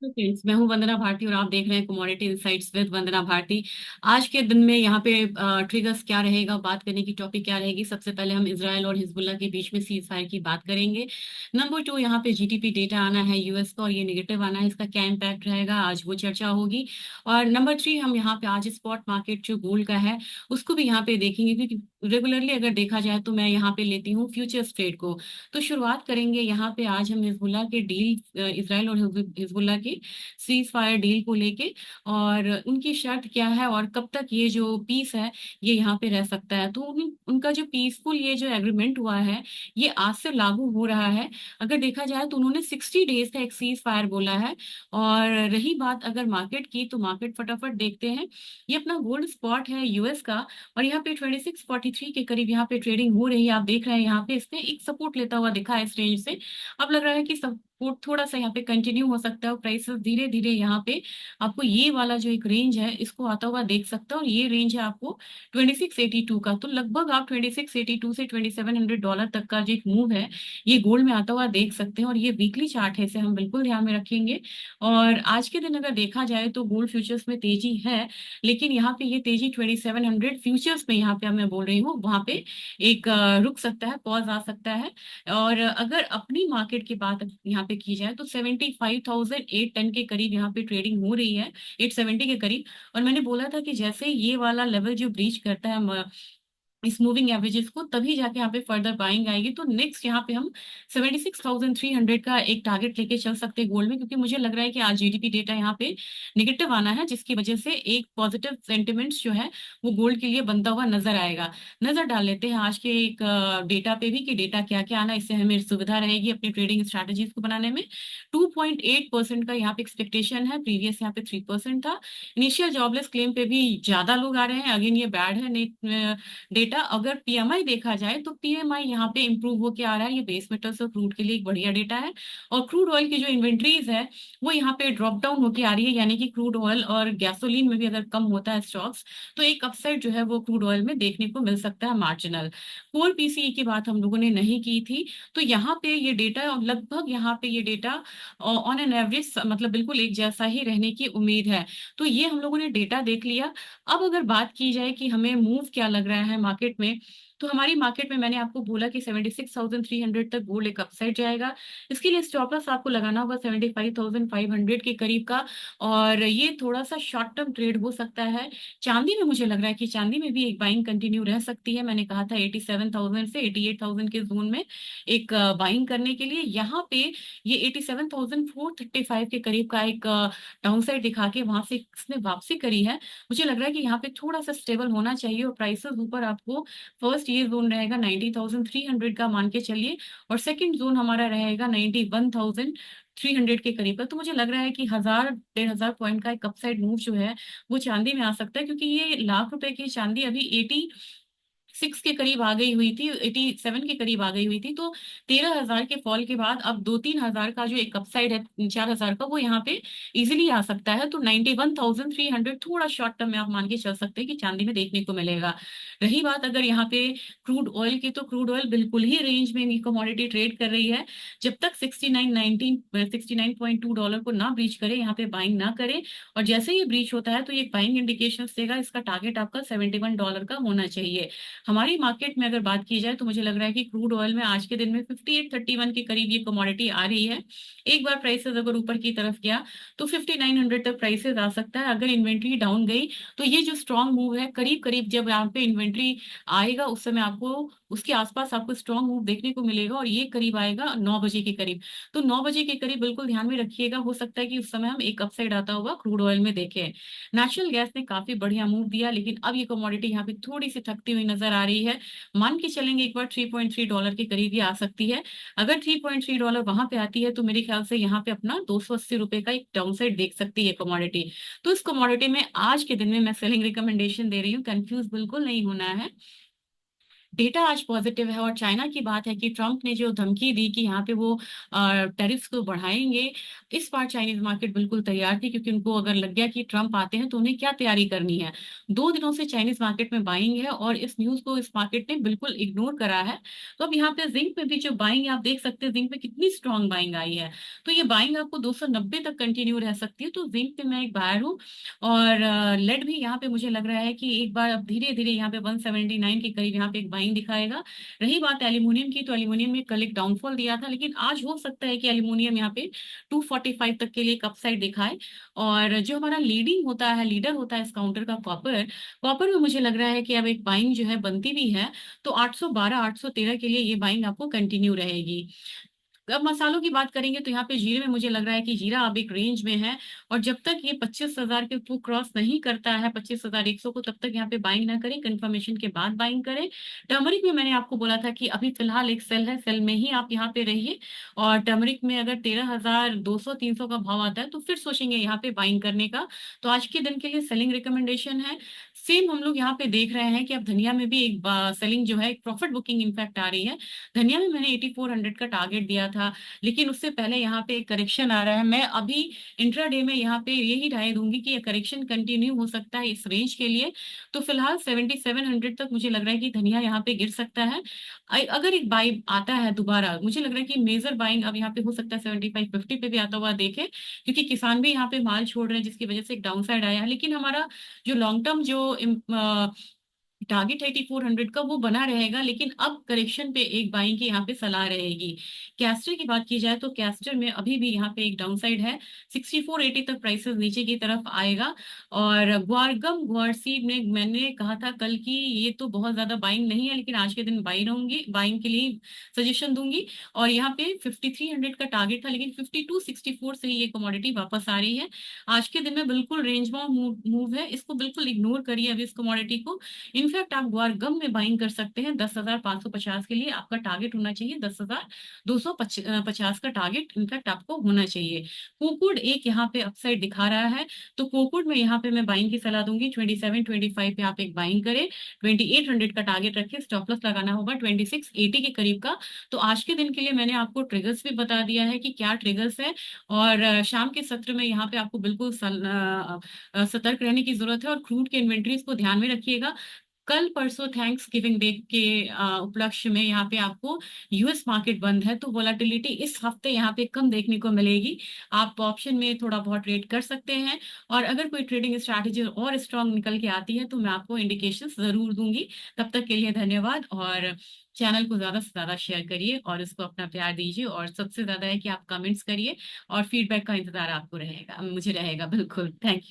तो फ्रेंड्स, मैं हूं वंदना भारती और आप देख रहे हैं कमोडिटी इनसाइट्स विद वंदना भारती। आज के दिन में यहाँ पे ट्रिगर्स क्या रहेगा, बात करने की टॉपिक क्या रहेगी। सबसे पहले हम इसराइल और हिजबुल्लाह के बीच में सीज फायर की बात करेंगे। नंबर टू, यहाँ पे जीडीपी डेटा आना है यूएस का और ये निगेटिव आना है, इसका क्या इम्पैक्ट रहेगा, आज वो चर्चा होगी। और नंबर थ्री, हम यहाँ पे आज स्पॉट मार्केट जो गोल्ड का है उसको भी यहाँ पे देखेंगे, क्योंकि रेगुलरली अगर देखा जाए तो मैं यहाँ पे लेती हूँ फ्यूचर्स ट्रेड को। तो शुरुआत करेंगे यहाँ पे आज हम हिजबुल्लाह के डील, इसराइल और हिजबुल्लाह की सीज फायर डील को लेके, और उनकी शर्त क्या है और कब तक ये जो पीस है ये यहाँ पे रह सकता है। तो उनका जो पीसफुल ये जो एग्रीमेंट हुआ है ये आज से लागू हो रहा है। अगर देखा जाए तो उन्होंने 60 डेज का एक सीज फायर बोला है। और रही बात अगर मार्केट की, तो मार्केट फटाफट देखते हैं। ये अपना गोल्ड स्पॉट है यूएस का, और यहाँ पे 2643 के करीब यहाँ पे ट्रेडिंग हो रही है। आप देख रहे हैं यहाँ पे इसने एक सपोर्ट लेता हुआ दिखा है इस रेंज से। अब लग रहा है कि सपोर्ट थोड़ा सा यहाँ पे कंटिन्यू हो सकता है और प्राइसेस धीरे धीरे यहाँ पे आपको ये वाला जो एक रेंज है इसको आता हुआ देख सकता है। और ये रेंज है आपको 2682 का। तो लगभग आप 2682 से $2700 तक का जो एक मूव है ये गोल्ड में आता हुआ देख सकते हैं। और ये वीकली चार्ट है, इसे हम बिल्कुल ध्यान में रखेंगे। और आज के दिन अगर देखा जाए तो गोल्ड फ्यूचर्स में तेजी है, लेकिन यहाँ पे ये तेजी 2700 फ्यूचर्स में, यहाँ पे मैं बोल रही हूँ, वहां पे एक रुक सकता है, पॉज आ सकता है। और अगर अपनी मार्केट की बात यहाँ पे की जाए तो 75,008 टन के करीब यहाँ पे ट्रेडिंग हो रही है, 870 के करीब। और मैंने बोला था कि जैसे ये वाला लेवल जो ब्रीच करता है इस मूविंग एवरेजेस को, तभी जाके यहाँ पे फर्दर बाइंग आएगी। तो नेक्स्ट यहाँ पे हम 76,300 का एक टारगेट लेके चल सकते हैं गोल्ड में, क्योंकि मुझे लग रहा है कि आज जीडीपी डेटा यहाँ पे निगेटिव आना है, जिसकी वजह से एक पॉजिटिव सेंटिमेंट्स जो है वो गोल्ड के लिए बनता हुआ नजर आएगा। नजर डाल लेते हैं आज के एक डेटा पे भी कि डेटा क्या क्या आना है, इससे हमें सुविधा रहेगी अपनी ट्रेडिंग स्ट्रैटेजीज को बनाने में। 2.8% का यहाँ पे एक्सपेक्टेशन है, प्रीवियस यहाँ पे 3% था। इनिशियल जॉबलेस क्लेम पे भी ज्यादा लोग आ रहे हैं, अगेन ये बैड है डेटा। अगर पीएमआई देखा जाए तो पीएमआई यहाँ पे इंप्रूव होके आ रहा है, ये बेस मेटल्स और क्रूड के लिए एक बढ़िया डेटा है। और क्रूड ऑयल की जो इन्वेंट्रीज है वो यहाँ पे ड्रॉप डाउन होके आ रही है, यानी कि क्रूड ऑयल और गैसोलीन में भी अगर कम होता है स्टॉक्स, तो एक अपसाइड जो है वो क्रूड ऑयल में देखने को मिल सकता है, मार्जिनल। कोर पीसीई की बात हम लोगों ने नहीं की थी। तो यहाँ पे ये डेटा लगभग, यहाँ पे ये डेटा ऑन एन एवरेज मतलब बिल्कुल एक जैसा ही रहने की उम्मीद है। तो ये हम लोगों ने डेटा देख लिया। अब अगर बात की जाए कि हमें मूव क्या लग रहा है मार्केट में, तो हमारी मार्केट में मैंने आपको बोला कि 76,300 तक गोल्ड एक अपसाइड जाएगा। इसके लिए स्टॉप लॉस आपको लगाना होगा 75,500 के करीब का। और ये थोड़ा सा शॉर्ट टर्म ट्रेड हो सकता है। चांदी में मुझे लग रहा है कि चांदी में भी एक बाइंग कंटिन्यू रह सकती है। मैंने कहा था 87,000 से 88,000 के जोन में एक बाइंग करने के लिए। यहाँ पे ये 87,435 के करीब का एक डाउन साइड दिखा के वहां से इसने वापसी करी है। मुझे लग रहा है कि यहाँ पे थोड़ा सा स्टेबल होना चाहिए और प्राइसेस ऊपर आपको, फर्स्ट ये जोन रहेगा 90,300 का मान के चलिए, और सेकंड जोन हमारा रहेगा 91,300 के करीब का। तो मुझे लग रहा है कि 1,000 1,500 पॉइंट का एक अपसाइड मूव जो है वो चांदी में आ सकता है, क्योंकि ये लाख रुपए की चांदी अभी 86 के करीब आ गई हुई थी, 87 के करीब आ गई हुई थी। तो 13,000 के फॉल के बाद अब 2-3 हजार का जो एक अपसाइड है, 4,000 का, वो यहाँ पे इजिली आ सकता है। तो 91,300 थोड़ा शॉर्ट टर्म में आप मान के चल सकते हैं कि चांदी में देखने को मिलेगा। रही बात अगर यहाँ पे क्रूड ऑयल की, तो क्रूड ऑयल बिल्कुल ही रेंज में कमोडिटी ट्रेड कर रही है। जब तक 69.2 डॉलर को ना ब्रीच करे, यहाँ पे बाइंग ना करे, और जैसे ही ब्रीच होता है तो ये बाइंग इंडिकेशन देगा। इसका टारगेट आपका $71 का होना चाहिए। हमारी मार्केट में अगर बात की जाए तो मुझे लग रहा है कि क्रूड ऑयल में आज के दिन में 5831 के करीब ये कमोडिटी आ रही है। एक बार प्राइसेस अगर ऊपर की तरफ गया तो 5900 तक प्राइसेस आ सकता है। अगर इन्वेंट्री डाउन गई तो ये जो स्ट्रॉन्ग मूव है, करीब करीब जब यहाँ पे इन्वेंट्री आएगा उस समय आपको उसके आसपास आपको स्ट्रॉन्ग मूव देखने को मिलेगा, और ये करीब आएगा 9 बजे के करीब। तो 9 बजे के करीब बिल्कुल ध्यान में रखिएगा, हो सकता है कि उस समय हम एक अपसाइड आता हुआ क्रूड ऑयल में देखें। नेचुरल गैस ने काफी बढ़िया मूव दिया, लेकिन अब ये कमोडिटी यहाँ पे थोड़ी सी थकती हुई नजर आ रही है। मान के चलेंगे एक बार 3.3 डॉलर के करीब ये आ सकती है। अगर 3.3 डॉलर वहां पे आती है तो मेरे ख्याल से यहाँ पे अपना ₹280 का एक डाउन साइड देख सकती है कमोडिटी। तो इस कमोडिटी में आज के दिन में मैं सेलिंग रिकमेंडेशन दे रही हूँ, कंफ्यूज बिल्कुल नहीं होना है। डेटा आज पॉजिटिव है। और चाइना की बात है कि ट्रम्प ने जो धमकी दी कि यहाँ पे वो टैरिफ्स को बढ़ाएंगे, इस बार चाइनीज मार्केट बिल्कुल तैयार थी, क्योंकि उनको अगर लग गया कि ट्रम्प आते हैं तो उन्हें क्या तैयारी करनी है। 2 दिनों से चाइनीज मार्केट में बाइंग है और इस न्यूज को इस मार्केट ने बिल्कुल इग्नोर करा है। तो अब यहाँ पे जिंक में भी जो बाइंग आप देख सकते हैं, जिंक में कितनी स्ट्रांग बाइंग आई है। तो ये बाइंग आपको 290 तक कंटिन्यू रह सकती है। तो जिंक पे मैं एक बायर हूँ। और लेड भी यहाँ पे मुझे लग रहा है कि एक बार अब धीरे धीरे यहाँ पे 179 के करीब यहाँ पे एक बाइंग दिखाएगा। रही बात एल्यूमिनियम की, तो एल्यूमिनियम में कल एक डाउनफॉल दिया था, लेकिन आज हो सकता है कि एल्यूमिनियम यहाँ पे 245 तक के लिए एक अपसाइड दिखाए। और जो हमारा लीडिंग होता है, लीडर होता है इस काउंटर का, कॉपर। कॉपर में मुझे लग रहा है कि अब एक बाइंग जो है बनती भी है। तो 812 813 के लिए ये बाइंग आपको कंटिन्यू रहेगी। अब मसालों की बात करेंगे तो यहाँ पे जीरे में मुझे लग रहा है कि जीरा अब एक रेंज में है। और जब तक ये 25,000 के थ्रू क्रॉस नहीं करता है, 25,100 को, तब तक यहाँ पे बाइंग ना करें, कंफर्मेशन के बाद बाइंग करें। टर्मरिक में मैंने आपको बोला था कि अभी फिलहाल एक सेल है, सेल में ही आप यहाँ पे रहिए। और टर्मरिक में अगर 13,200 300 का भाव आता है तो फिर सोचेंगे यहाँ पे बाइंग करने का। तो आज के दिन के लिए सेलिंग रिकमेंडेशन है। सेम हम लोग यहाँ पे देख रहे हैं कि अब धनिया में भी एक सेलिंग जो है, एक प्रॉफिट बुकिंग इनफैक्ट आ रही है। धनिया में मैंने 8400 का टारगेट दिया था, लेकिन उससे पहले यहाँ पे एक करेक्शन आ रहा है। मैं अभी इंट्राडे में यहाँ पे यही राय दूंगी कि ये करेक्शन कंटिन्यू हो सकता है इस रेंज के लिए। तो फिलहाल 7700 तक मुझे लग रहा है कि धनिया यहाँ पे गिर सकता है। अगर एक बाई आता है दोबारा, मुझे लग रहा है कि मेजर बाइंग अब यहाँ पे हो सकता है 7550 पे भी आता हुआ देखे, क्योंकि किसान भी यहाँ पे माल छोड़ रहे हैं, जिसकी वजह से एक डाउन साइड आया है। लेकिन हमारा जो लॉन्ग टर्म जो टारगेट 8400 का, वो बना रहेगा। लेकिन अब करेक्शन पे एक बाइंग की यहाँ पे सलाह रहेगी। कैस्टर की बात की जाए तो कैस्टर में अभी भी यहाँ पे एक डाउनसाइड है। 6480 तक प्राइसेस नीचे की तरफ आएगा। और ग्वारगम ग्वारसीड में मैंने कहा था कल की ये तो बहुत ज्यादा बाइंग नहीं है, लेकिन आज के दिन बाई रहूंगी, बाइंग के लिए सजेशन दूंगी। और यहाँ पे 5300 का टारगेट था, लेकिन 5264 से ही ये कमोडिटी वापस आ रही है। आज के दिन में बिल्कुल रेंज बाउंड मूव है, इसको बिल्कुल इग्नोर करिए अभी इस कमोडिटी को। इनफैक्ट आप ग्वारगम में बाइंग कर सकते हैं 10,550 के लिए। आपका टारगेट होना चाहिए 10,250 का टारगेट इनफैक्ट आपको होना चाहिए। कोकुड एक यहाँ पे अपसाइड दिखा रहा है। तो कोकुड में यहाँ पे मैं बाइंग की सलाह दूंगी। 2725 पे आप एक बाइंग करें। 2800 का टारगेट रखें, स्टॉप लॉस लगाना होगा 2680 के करीब का। तो आज के दिन के लिए मैंने आपको ट्रिगर्स भी बता दिया है कि क्या ट्रिगर्स है। और शाम के सत्र में यहाँ पे आपको बिल्कुल सतर्क रहने की जरूरत है। और क्रूड के इन्वेंट्रीज को ध्यान में रखिएगा। कल परसों थैंक्स गिविंग डे के उपलक्ष्य में यहाँ पे आपको यूएस मार्केट बंद है, तो वोलेटिलिटी इस हफ्ते यहाँ पे कम देखने को मिलेगी। आप ऑप्शन में थोड़ा बहुत ट्रेड कर सकते हैं। और अगर कोई ट्रेडिंग स्ट्रैटेजी और स्ट्रांग निकल के आती है तो मैं आपको इंडिकेशंस जरूर दूंगी। तब तक के लिए धन्यवाद। और चैनल को ज्यादा से ज्यादा शेयर करिए और इसको अपना प्यार दीजिए। और सबसे ज्यादा है कि आप कमेंट्स करिए और फीडबैक का इंतजार आपको रहेगा, मुझे रहेगा बिल्कुल। Thank you.